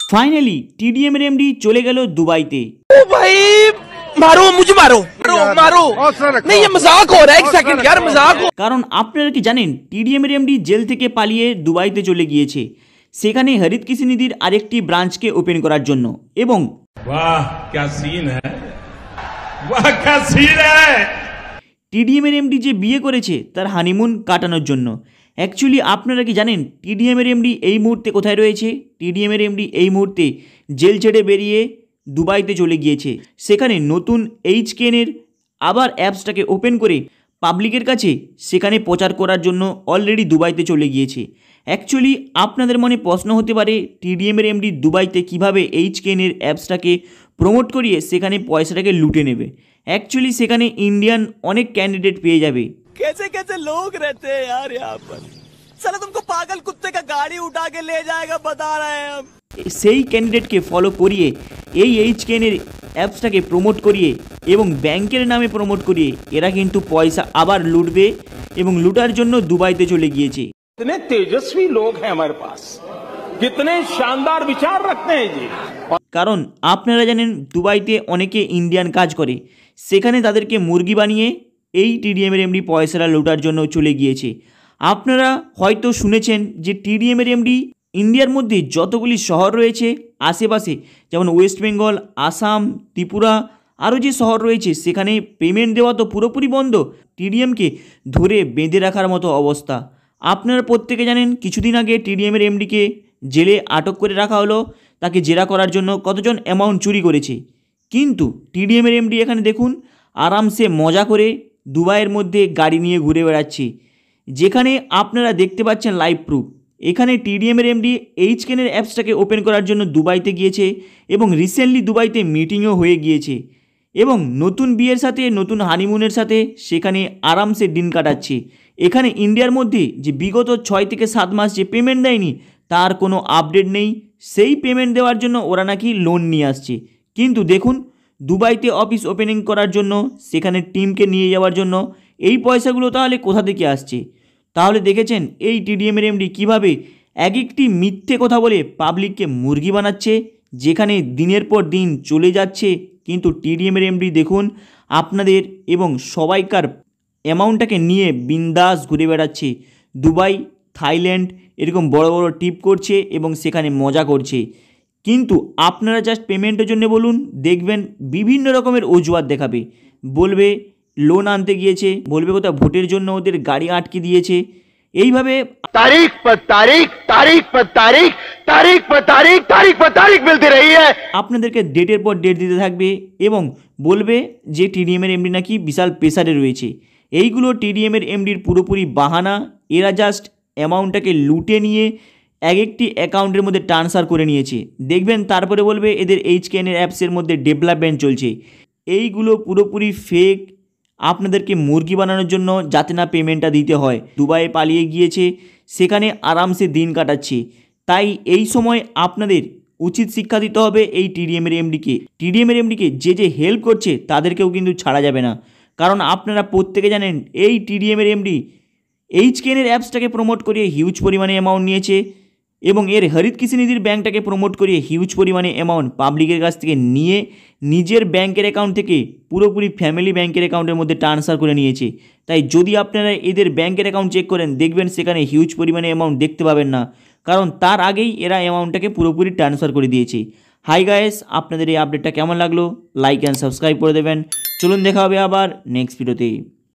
Finally TDM এর MD চলে গেল দুবাইতে। ओ भाई मारो मुझे मारो मारो नहीं ये मजाक हो रहा है एक सेकंड यार मजाक। কারণ আপনারা কি জানেন টিডিএম এর এমডি জেল থেকে পালিয়ে দুবাইতে চলে গিয়েছে, সেখানে হরিত কৃষি নিধির আরেকটি ব্রাঞ্চকে ওপেন করার জন্য। এবং वाह क्या सीन है, वाह क्या सीन है। টিডিএম এর এমডি যে বিয়ে করেছে তার হানিমুন কাটানোর জন্য। অ্যাকচুয়ালি আপনারা কি জানেন টিডিএম এর এমডি এই মুহূর্তে কোথায় রয়েছে? টিডিএম এর এমডি এই মুহূর্তে জেল ছেড়ে বেরিয়ে দুবাইতে চলে গিয়েছে। সেখানে নতুন এইচকেনের আবার অ্যাপসটাকে ওপেন করে পাবলিকের কাছে সেখানে প্রচার করার জন্য অলরেডি দুবাইতে চলে গিয়েছে। অ্যাকচুয়ালি আপনাদের মনে প্রশ্ন হতে পারে টিডিএম এর এমডি দুবাইতে কিভাবে এইচকেনের অ্যাপসটাকে প্রমোট করিয়ে সেখানে পয়সাটাকে লুটে নেবে। অ্যাকচুয়ালি সেখানে ইন্ডিয়ান অনেক ক্যান্ডিডেট পেয়ে যাবে। कैसे कैसे लोग रहते हैं यार यहाँ पर, साला तुमको पागल कुत्ते का गाड़ी उठा के ले जाएगा बता रहे हैं हम। সেই ক্যান্ডিডেটকে ফলো করিয়ে এই এইচকেনের অ্যাপসটাকে প্রমোট করিয়ে এবং ব্যাংকের নামে প্রমোট করিয়ে এরা কিন্তু পয়সা আবার লুটবে এবং লুটার জন্য দুবাইতে চলে গিয়েছে। कितने तेजस्वी लोग हैं हमारे पास, कितने शानदार विचार रखते हैं जी। কারণ আপনারা জানেন দুবাইতে অনেকে ইন্ডিয়ান কাজ করে, সেখানে তাদেরকে মুরগি বানিয়ে এই টিডিএম এর এমডি পয়সাটা লুটার জন্য চলে গিয়েছে। আপনারা হয়তো শুনেছেন যে টিডিএম এর এমডি ইন্ডিয়ার মধ্যে যতগুলি শহর রয়েছে আশেপাশে, যেমন ওয়েস্ট বেঙ্গল, আসাম, ত্রিপুরা, আরও যে শহর রয়েছে সেখানে পেমেন্ট দেওয়া তো পুরোপুরি বন্ধ, টিডিএমকে ধরে বেঁধে রাখার মতো অবস্থা। আপনারা প্রত্যেকে জানেন কিছুদিন আগে টিডিএম এর এমডিকে জেলে আটক করে রাখা হলো, তাকে জেরা করার জন্য কতজন অ্যামাউন্ট চুরি করেছে। কিন্তু টিডিএম এর এমডি এখানে দেখুন আরামসে মজা করে দুবাইয়ের মধ্যে গাড়ি নিয়ে ঘুরে বেড়াচ্ছে, যেখানে আপনারা দেখতে পাচ্ছেন লাইভ প্রুফ। এখানে টিডিএম এর এমডি এইচকেনের অ্যাপসটাকে ওপেন করার জন্য দুবাইতে গিয়েছে এবং রিসেন্টলি দুবাইতে মিটিংও হয়ে গিয়েছে এবং নতুন বিয়ের সাথে নতুন হানিমুনের সাথে সেখানে আরামসে দিন কাটাচ্ছে। এখানে ইন্ডিয়ার মধ্যে যে বিগত 6 থেকে 7 মাস যে পেমেন্ট দেয়নি তার কোনো আপডেট নেই, সেই পেমেন্ট দেওয়ার জন্য ওরা নাকি লোন নিয়ে আসছে। কিন্তু দেখুন দুবাইতে অফিস ওপেনিং করার জন্য সেখানে টিমকে নিয়ে যাওয়ার জন্য এই পয়সাগুলো তাহলে কোথা থেকে আসছে? তাহলে দেখেছেন এই টিডিএম এর এমডি কীভাবে এক একটি মিথ্যে কথা বলে পাবলিককে মুরগি বানাচ্ছে, যেখানে দিনের পর দিন চলে যাচ্ছে। কিন্তু টিডিএম এর এমডি দেখুন আপনাদের এবং সবাইকার অ্যামাউন্টটাকে নিয়ে বিন্দাস ঘুরে বেড়াচ্ছে দুবাই, থাইল্যান্ড এরকম বড় বড় ট্রিপ করছে এবং সেখানে মজা করছে। কিন্তু আপনারা জাস্ট পেমেন্টের জন্য বলুন, দেখবেন বিভিন্ন রকমের অজুহাত দেখাবে, বলবে লোন আনতে গিয়েছে, বলবে কোথাও ভোটের জন্য ওদের গাড়ি আটকে দিয়েছে। এইভাবে तारीख पर तारीख तारीख पर तारीख तारीख पर तारीख तारीख पर तारीख मिलती रही है। আপনাদেরকে ডেটের পর ডেট দিতে থাকবে এবং বলবে যে টিডিএম এর এমডি নাকি বিশাল প্রেসারে রয়েছে। এইগুলো টিডিএম এর এমডির পুরোপুরি বাহানা। এরা জাস্ট অ্যামাউন্টটাকে লুটে নিয়ে এক একটি অ্যাকাউন্টের মধ্যে ট্রান্সফার করে নিয়েছে। দেখবেন তারপরে বলবে এদের এইচকেনের অ্যাপসের মধ্যে ডেভেলপমেন্ট চলছে। এইগুলো পুরোপুরি ফেক, আপনাদেরকে মুরগি বানানোর জন্য যাতে না পেমেন্টটা দিতে হয়। দুবাইয়ে পালিয়ে গিয়েছে, সেখানে আরামসে দিন কাটাচ্ছে। তাই এই সময় আপনাদের উচিত শিক্ষা দিতে হবে এই টিডিএম এর এমডিকে। টিডিএম এর এমডিকে যে হেল্প করছে তাদেরকেও কিন্তু ছাড়া যাবে না। কারণ আপনারা প্রত্যেকে জানেন এই টিডিএম এর এমডি এইচকেনের অ্যাপসটাকে প্রমোট করিয়ে হিউজ পরিমাণে অ্যামাউন্ট নিয়েছে এবং এর হরিত কৃষি নিধির ব্যাঙ্কটাকে প্রমোট করিয়ে হিউজ পরিমাণে অ্যামাউন্ট পাবলিকের কাছ থেকে নিয়ে নিজের ব্যাংকের অ্যাকাউন্ট থেকে পুরোপুরি ফ্যামিলি ব্যাংকের অ্যাকাউন্টের মধ্যে ট্রান্সফার করে নিয়েছে। তাই যদি আপনারা এদের ব্যাংকের অ্যাকাউন্ট চেক করেন দেখবেন সেখানে হিউজ পরিমাণে অ্যামাউন্ট দেখতে পাবেন না, কারণ তার আগেই এরা অ্যামাউন্টটাকে পুরোপুরি ট্রান্সফার করে দিয়েছে। হাই গাইস, আপনাদের এই আপডেটটা কেমন লাগলো? লাইক অ্যান্ড সাবস্ক্রাইব করে দেবেন। চলুন দেখা হবে আবার নেক্সট ভিডিওতে।